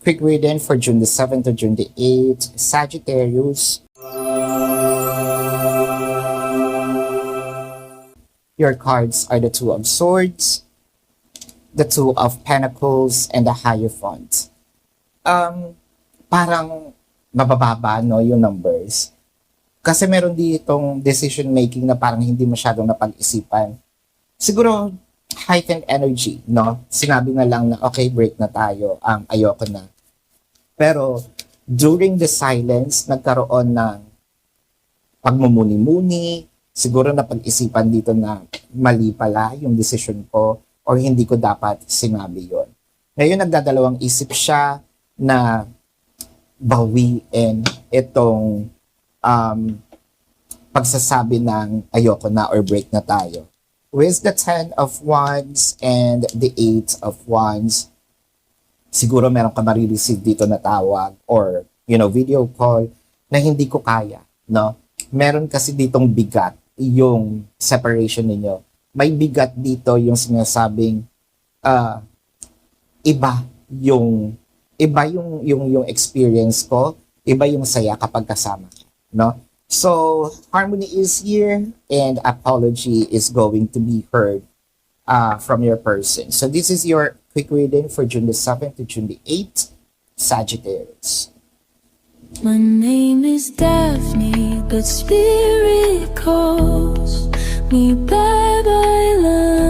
quick reading for June the 7th to June the 8th. Sagittarius. Your cards are the Two of Swords, the Two of Pentacles, and the Hierophant. Parang mabababa, no, yung numbers. Kasi meron ditong decision making na parang hindi masyadong napag-isipan. Siguro, heightened energy, no? Sinabi na lang na, okay, break na tayo, ayoko na. Pero, during the silence, nagkaroon ng pagmumuni-muni, siguro napag-isipan dito na mali pala yung decision ko or hindi ko dapat sinabi yon. Ngayon, nagdadalawang isip siya na bawiin itong pagsasabi ng ayoko na or break na tayo. With the 10 of Wands and the 8 of Wands, siguro meron ka marireceive dito na tawag or, video call na hindi ko kaya, no? Meron kasi ditong bigat yung separation ninyo. May bigat dito yung sinasabing iba yung experience ko, iba yung saya kapag kasama ka, no? So, harmony is here and apology is going to be heard from your person. So, this is your quick reading for June the 7th to June the 8th, Sagittarius. My name is Daphne, but spirit calls me bye-bye love.